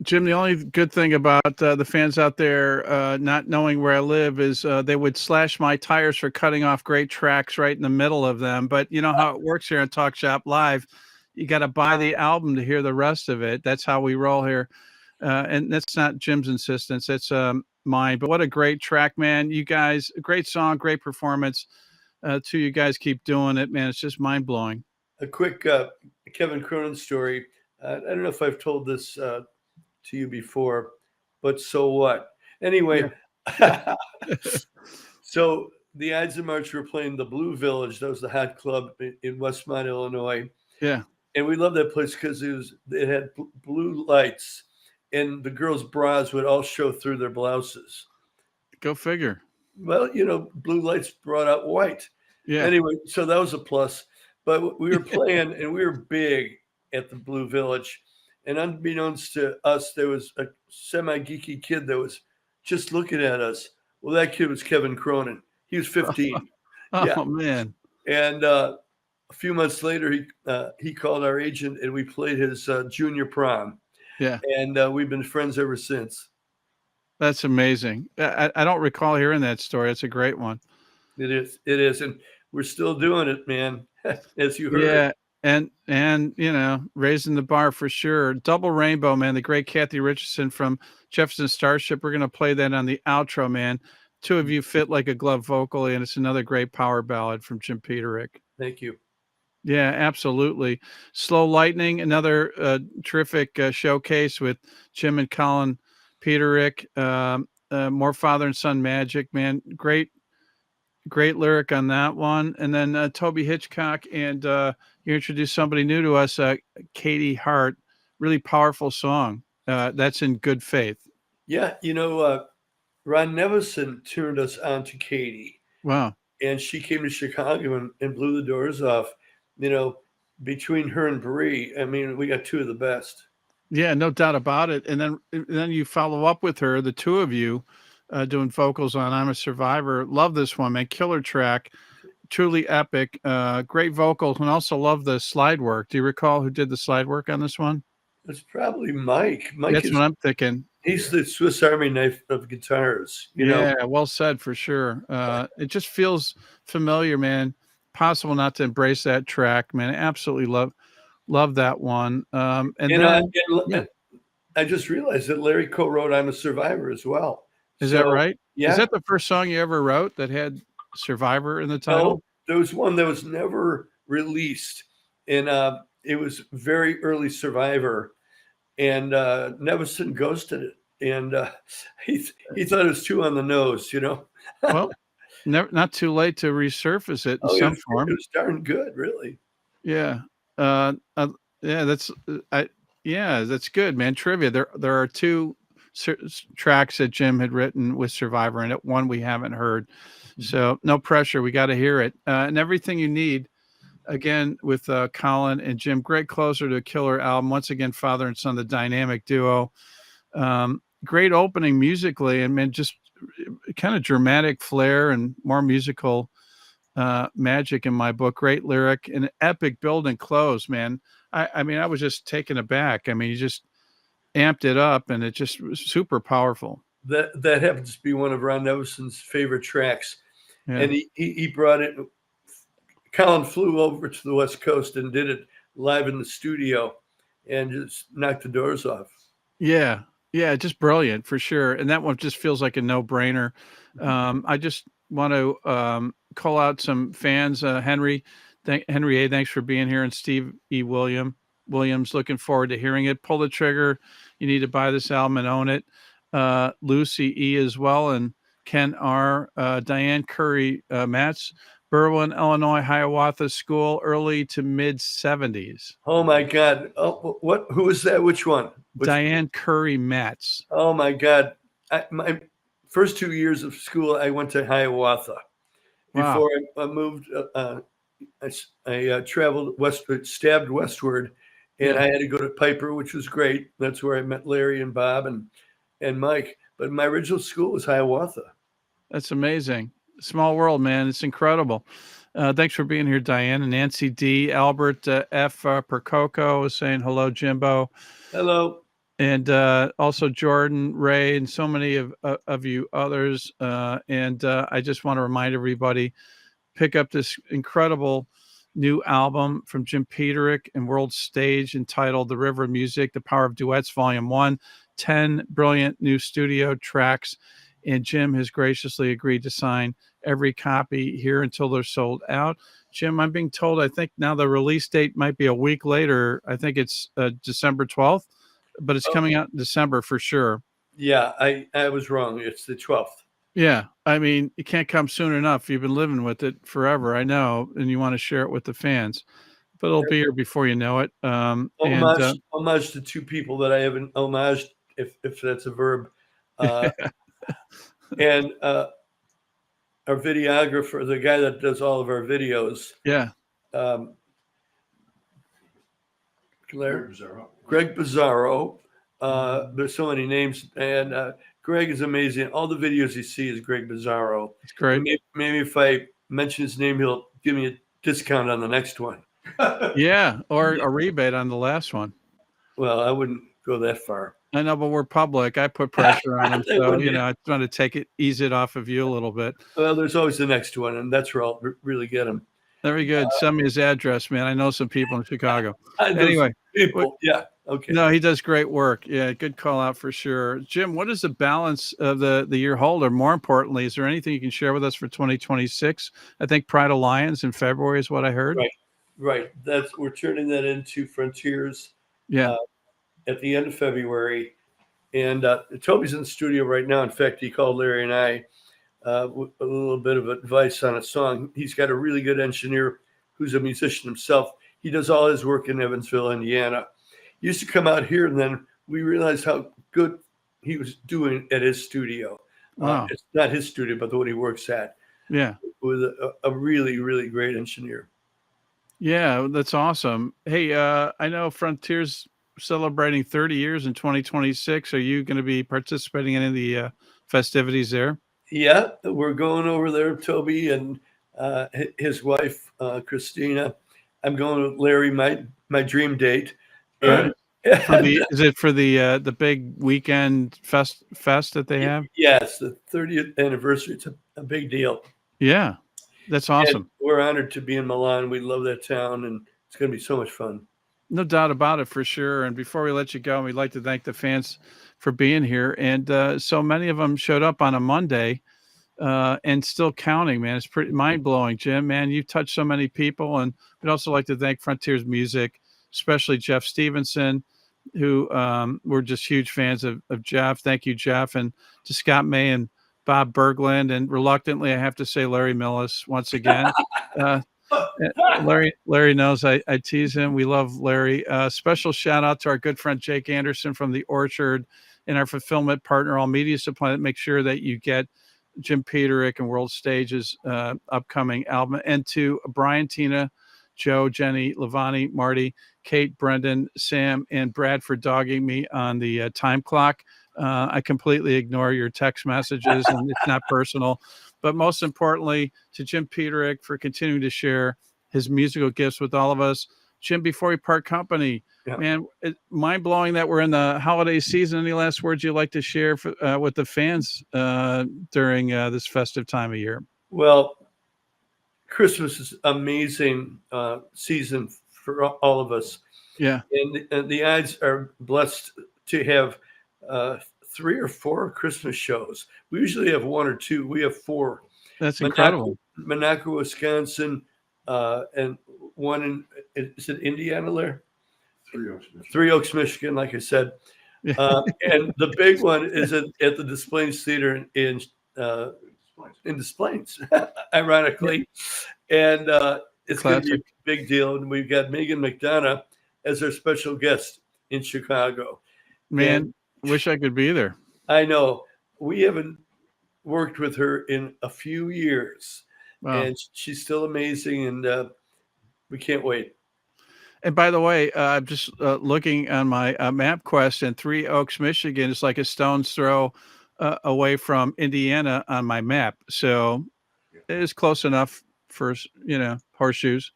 Jim, the only good thing about the fans out there not knowing where I live is they would slash my tires for cutting off great tracks right in the middle of them. But you know how it works here on Talk Shop Live. You got to buy the album to hear the rest of it. That's how we roll here. And that's not Jim's insistence. It's mine. But what a great track, man. You guys, great song, great performance. To you guys keep doing it, man. It's just mind blowing. A quick Kevin Cronin story. I don't know if I've told this to you before, but so what? Anyway, so the Ides of March were playing the Blue Village. That was the hot club in Westmont, Illinois. Yeah. And we loved that place because it had blue lights, and the girls' bras would all show through their blouses. Go figure. Well, blue lights brought out white. Yeah. Anyway, so that was a plus. But we were playing, and we were big at the Blue Village. And unbeknownst to us, there was a semi-geeky kid that was just looking at us. Well, that kid was Kevin Cronin. He was 15. Oh, yeah. man. And a few months later, he called our agent, and we played his junior prom. Yeah. And we've been friends ever since. That's amazing. I don't recall hearing that story. It's a great one. It is, and we're still doing it, man. As you heard. Yeah, and raising the bar for sure. Double Rainbow, man. The great Kathy Richardson from Jefferson Starship. We're gonna play that on the outro, man. Two of you fit like a glove vocally, and it's another great power ballad from Jim Peterik. Thank you. Yeah, absolutely. Slow Lightning, another terrific showcase with Jim and Colin Peterik. More Father and Son Magic, man. Great lyric on that one. And then Toby Hitchcock, and you introduced somebody new to us, Katie Hart. Really powerful song. That's in Good Faith. Yeah, Ron Nevison turned us on to Katie. Wow. And she came to Chicago and blew the doors off. Between her and Bree, I mean, we got two of the best. Yeah, no doubt about it. And then you follow up with her, the two of you, doing vocals on I'm a Survivor. Love this one, man. Killer track. Truly epic. Great vocals, and also love the slide work. Do you recall who did the slide work on this one? It's probably Mike. That's what I'm thinking. He's the Swiss Army knife of guitars. Yeah, well said for sure. It just feels familiar, man. Possible not to embrace that track, man. I absolutely love that one. I just realized that Larry co-wrote I'm a Survivor as well. Is that right? Yeah. Is that the first song you ever wrote that had Survivor in the title? No, there was one that was never released, and it was very early Survivor, and Nevison ghosted it, and he thought it was too on the nose, Well, not too late to resurface it in some form. It was darn good, really. Yeah. That's good, man. Trivia. There are two tracks that Jim had written with Survivor, and one we haven't heard. So no pressure. We got to hear it. And Everything You Need, again, with Colin and Jim. Great closer to a killer album. Once again, father and son, the dynamic duo. Great opening musically, and man, just kind of dramatic flair and more musical magic in my book. Great lyric and epic build and close, man. I mean, I was just taken aback. I mean, you just amped it up, and it just was super powerful. That happens to be one of Ron Nevison's favorite tracks. Yeah. And he brought it. Colin flew over to the West Coast and did it live in the studio and just knocked the doors off. Yeah, just brilliant for sure. And that one just feels like a no-brainer. I just want to call out some fans. Henry A, thanks for being here, and Steve E. Williams, looking forward to hearing it. Pull the trigger. You need to buy this album and own it. Lucy E as well, and Ken R, Diane Curry, Matts, Berwyn, Illinois, Hiawatha School, early to mid 70s. Oh my God! Oh, what? Who is that? Which one? Diane Curry Matts. Oh my God! My first 2 years of school, I went to Hiawatha. Wow. Before I moved, I traveled westward, stabbed westward, and I had to go to Piper, which was great. That's where I met Larry and Bob and Mike. But my original school was Hiawatha. That's amazing. Small world, man. It's incredible. Thanks for being here, Diane. And Nancy D. Albert F. Percoco is saying hello, Jimbo. Hello. And also Jordan, Ray, and so many of you others. And I just want to remind everybody, pick up this incredible new album from Jim Peterik and World Stage entitled The River of Music, The Power of Duets, Volume 1. 10 brilliant new studio tracks. And Jim has graciously agreed to sign every copy here until they're sold out. Jim, I'm being told, I think now the release date might be a week later. I think it's December 12th, but it's coming out in December for sure. Yeah, I was wrong. It's the 12th. Yeah. I mean, it can't come soon enough. You've been living with it forever, I know, and you want to share it with the fans. But it'll be here before you know it. Homage to two people that I haven't homaged, if that's a verb. And our videographer, the guy that does all of our videos. Yeah. Greg Bizzaro. There's so many names. And Greg is amazing. All the videos you see is Greg Bizzaro. It's great. Maybe if I mention his name, he'll give me a discount on the next one. Yeah, or a rebate on the last one. Well, I wouldn't go that far. I know, but we're public. I put pressure on him, They so, wouldn't. I trying to ease it off of you a little bit. Well, there's always the next one, and that's where I'll really get him. Very good. Send me his address, man. I know some people in Chicago. I know Anyway, some people. Yeah. Okay. no, he does great work. Yeah, good call out for sure. Jim, what does the balance of the year hold? Or more importantly, is there anything you can share with us for 2026? I think Pride of Lions in February is what I heard. Right. We're turning that into Frontiers Yeah. at the end of February. And Toby's in the studio right now. In fact, he called Larry and I with a little bit of advice on a song. He's got a really good engineer who's a musician himself. He does all his work in Evansville, Indiana. He used to come out here, and then we realized how good he was doing at his studio. Wow. It's not his studio, but the one he works at. Yeah. With a really, really great engineer. Yeah, that's awesome. Hey, I know Frontiers celebrating 30 years in 2026. Are you going to be participating in any of the festivities there? Yeah, we're going over there, Toby and his wife, Christina. I'm going with Larry, my dream date. And Is it for the big weekend fest that they have? Yes, the 30th anniversary. It's a big deal. Yeah, that's awesome. And we're honored to be in Milan. We love that town, and it's going to be so much fun. No doubt about it, for sure. And before we let you go, we'd like to thank the fans for being here. And so many of them showed up on a Monday and still counting, man. It's pretty mind-blowing, Jim, man. You've touched so many people. And we'd also like to thank Frontiers Music, especially Jeff Stevenson, who we're just huge fans of Jeff. Thank you, Jeff. And to Scott May and Bob Berglund. And reluctantly, I have to say Larry Millis once again. Larry knows I tease him. We love Larry. Special shout out to our good friend Jake Anderson from the Orchard and our fulfillment partner, All Media Supply, that make sure that you get Jim Peterik and World Stage's upcoming album. And to Brian, Tina, Joe, Jenny, Lavani, Marty, Kate, Brendan, Sam, and Brad for dogging me on the time clock. I completely ignore your text messages, and it's not personal. But most importantly, to Jim Peterik for continuing to share his musical gifts with all of us. Jim, before we part company, man, mind-blowing that we're in the holiday season. Any last words you'd like to share with the fans during this festive time of year? Well, Christmas is amazing season for all of us. Yeah. And the Ides are blessed to have 3 or 4 Christmas shows. We usually have 1 or 2. We have 4. That's incredible. Monaco, Wisconsin, and one in, is it Indiana there? 3 Oaks, Michigan, like I said. And the big one is at the Des Plaines Theater in Des Plaines, ironically. And it's going to be a big deal. And we've got Megan McDonough as our special guest in Chicago. Man, wish I could be there. I know. We haven't worked with her in a few years. Wow. And she's still amazing, and we can't wait. And by the way, I'm just looking on my MapQuest, and 3 Oaks, Michigan is like a stone's throw away from Indiana on my map. So it is close enough for, horseshoes.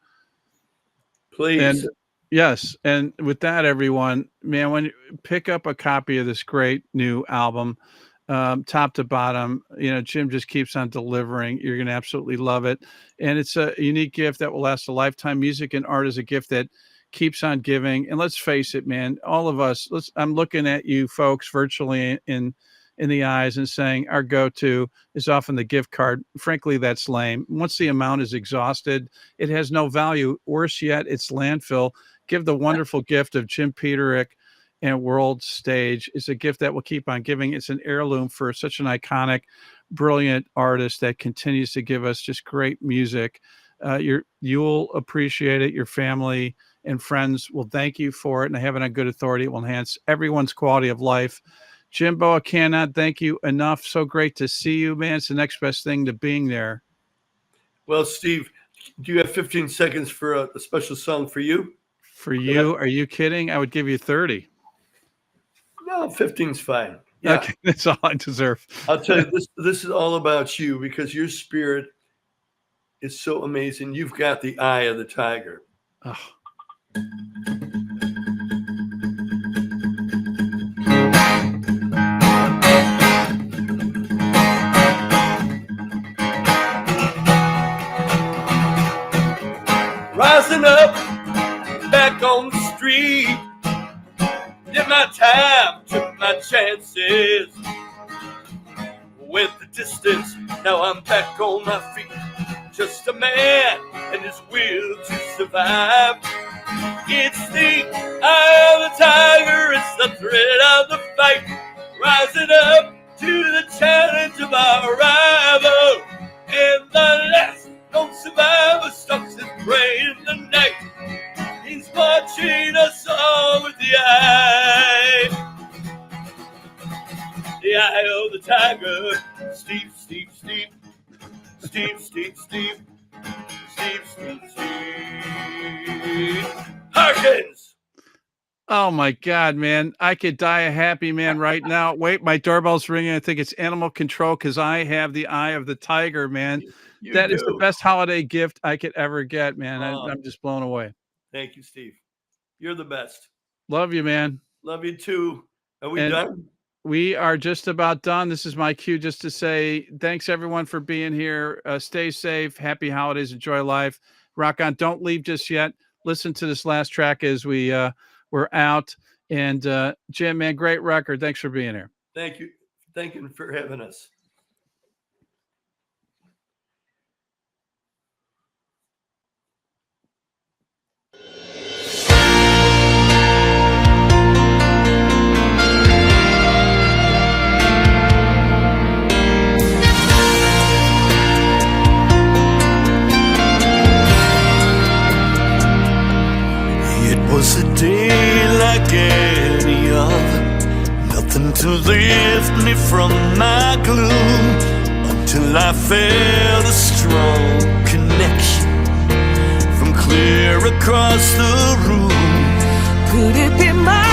Please. And yes. And with that, everyone, man, when you pick up a copy of this great new album, top to bottom, Jim just keeps on delivering. You're going to absolutely love it. And it's a unique gift that will last a lifetime. Music and art is a gift that keeps on giving. And let's face it, man, all of us, I'm looking at you folks virtually in the eyes and saying our go-to is often the gift card. Frankly, that's lame. Once the amount is exhausted, it has no value. Worse yet, it's landfill. Give the wonderful gift of Jim Peterik and World Stage. Is a gift that will keep on giving. It's an heirloom for such an iconic, brilliant artist that continues to give us just great music. You'll appreciate it. Your family and friends will thank you for it. And I have it on good authority. It will enhance everyone's quality of life. Jimbo, I cannot thank you enough. So great to see you, man. It's the next best thing to being there. Well, Steve, do you have 15 seconds for a special song for you? For you? Are you kidding? I would give you 30. No, 15's fine. Yeah. Okay, that's all I deserve. I'll tell you, this is all about you because your spirit is so amazing. You've got the eye of the tiger. Oh. time, took my chances. Went the distance, now I'm back on my feet. Just a man and his will to survive. It's the eye of the tiger, it's the threat of the fight. Rising up to the challenge of our rival. And the last known survivor stalks his prey in the night. He's watching us all with the eye of the tiger. Steep, steep, steep. Steep, steep, steep. Steep, steep, steep. Harkins! Oh my God, man. I could die a happy man right now. Wait, my doorbell's ringing. I think it's animal control because I have the eye of the tiger, man. That is the best holiday gift I could ever get, man. I'm just blown away. Thank you, Steve. You're the best. Love you, man. Love you too. Are we done? We are just about done. This is my cue just to say thanks, everyone, for being here. Stay safe. Happy holidays. Enjoy life. Rock on. Don't leave just yet. Listen to this last track as we're out. And Jim, man, great record. Thanks for being here. Thank you. Thank you for having us. Was a day like any other, nothing to lift me from my gloom, until I felt a strong connection from clear across the room. Could it be my